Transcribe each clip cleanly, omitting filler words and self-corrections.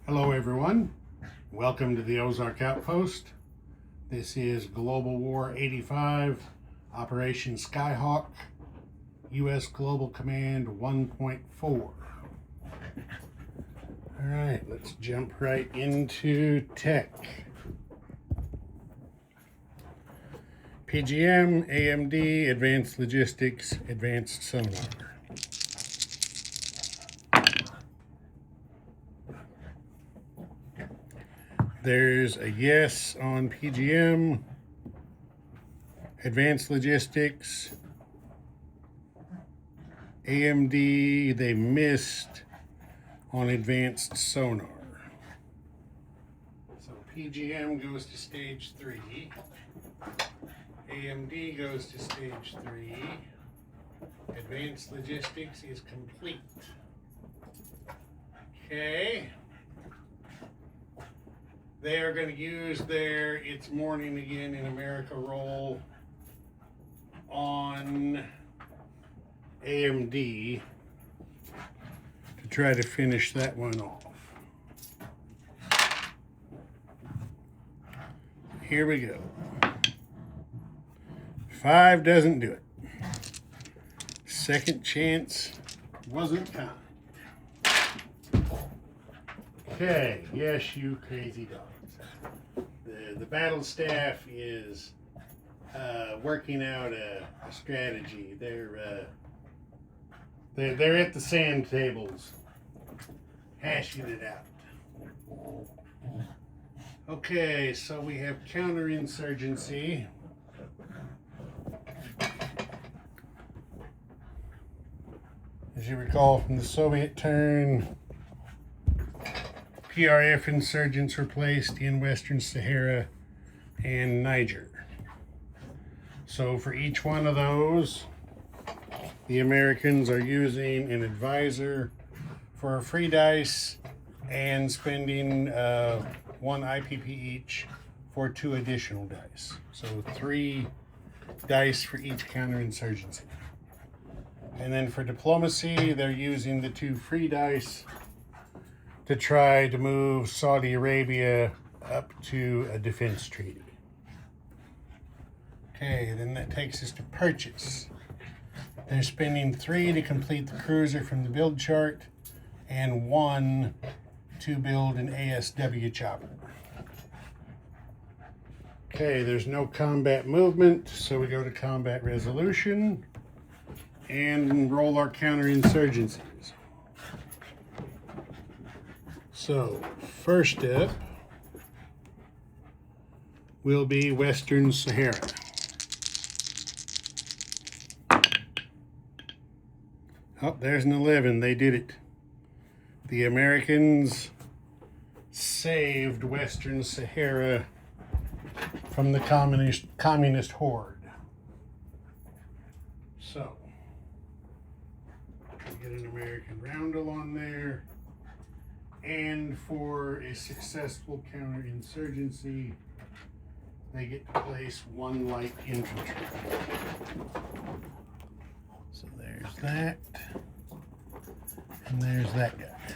Hello everyone, welcome to the Ozark Outpost. This is Global War 85, Operation Skyhawk, U.S. Global Command 1.4. Alright, let's jump right into tech. PGM, AMD, Advanced Logistics, Advanced Sonar. There's a yes on PGM, Advanced Logistics, AMD, they missed on Advanced Sonar. So PGM goes to stage 3, AMD goes to stage 3, Advanced Logistics is complete. Okay. They are going to use their It's Morning Again in America roll on AMD to try to finish that one off. Here we go. 5 doesn't do it. Second chance wasn't kind. Okay, yes, you crazy dogs. The battle staff is working out a strategy. They're at the sand tables, hashing it out. Okay, so we have counterinsurgency. As you recall from the Soviet turn, PRF insurgents were placed in Western Sahara and Niger. So for each one of those, the Americans are using an advisor for a free dice and spending 1 IPP each for 2 additional dice. So 3 dice for each counterinsurgency. And then for diplomacy, they're using the 2 free dice to try to move Saudi Arabia up to a defense treaty. Okay, then that takes us to purchase. They're spending 3 to complete the cruiser from the build chart and 1 to build an ASW chopper. Okay, there's no combat movement, so we go to combat resolution and roll our counterinsurgencies. So, first up will be Western Sahara. Oh, there's an 11. They did it. The Americans saved Western Sahara from the communist horde. So, we get an American roundel on there. And for a successful counterinsurgency, they get to place 1 light infantry. So there's that. And there's that guy.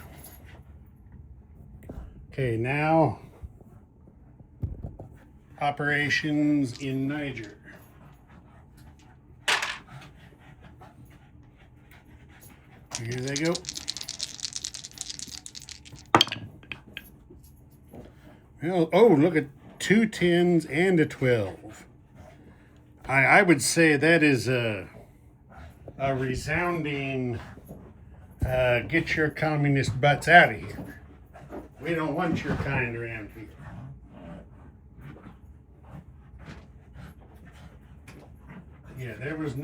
Okay, now operations in Niger. Here they go. Well, oh, look at 2 10s and a 12. I would say that is a resounding get your communist butts out of here. We don't want your kind around here. Yeah, there was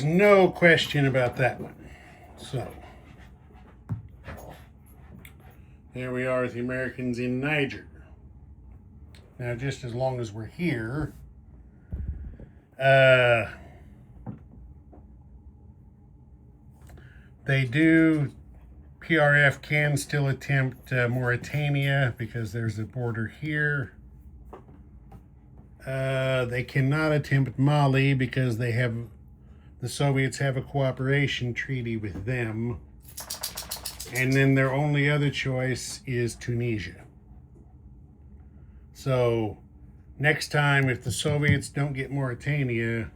no question about that one. So there we are with the Americans in Niger. Now, just as long as we're here, PRF can still attempt Mauritania because there's a border here. They cannot attempt Mali because the Soviets have a cooperation treaty with them. And then their only other choice is Tunisia. So next time, if the Soviets don't get Mauritania,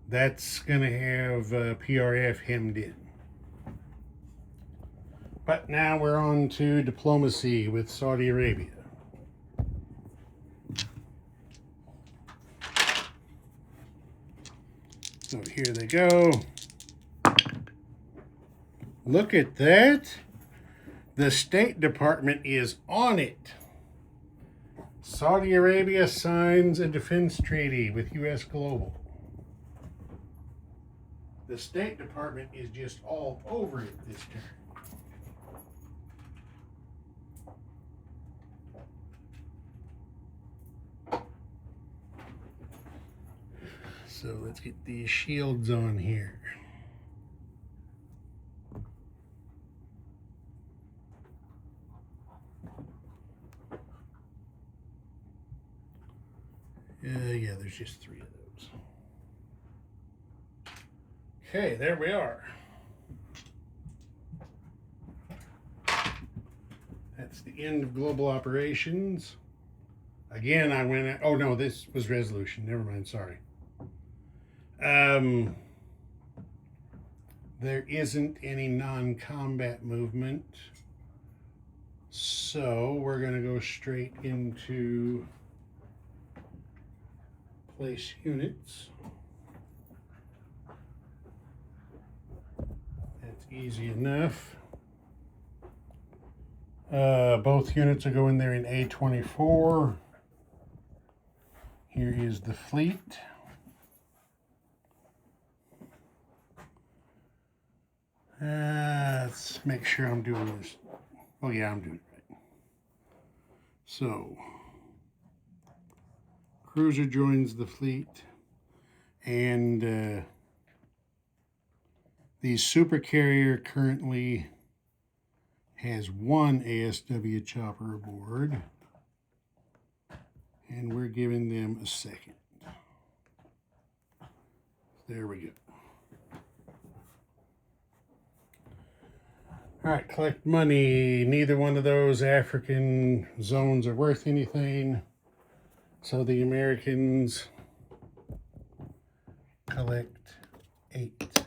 that's going to have PRF hemmed in. But now we're on to diplomacy with Saudi Arabia. So here they go. Look at that. The State Department is on it. Saudi Arabia signs a defense treaty with U.S. Global. The State Department is just all over it this turn. So let's get these shields on here. Yeah, there's just 3 of those. Okay, there we are. That's the end of global operations. Again, I went, oh no, this was resolution. Never mind, sorry. There isn't any non-combat movement. So we're going to go straight into place units. That's easy enough. Both units are going there in A24. Here is the fleet. Let's make sure I'm doing this. Oh yeah, I'm doing it right. So, cruiser joins the fleet, and the supercarrier currently has 1 ASW chopper aboard, and we're giving them a second. There we go. All right, collect money. Neither one of those African zones are worth anything. So the Americans collect 8.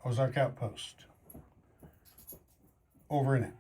Ozark Outpost. Over and out.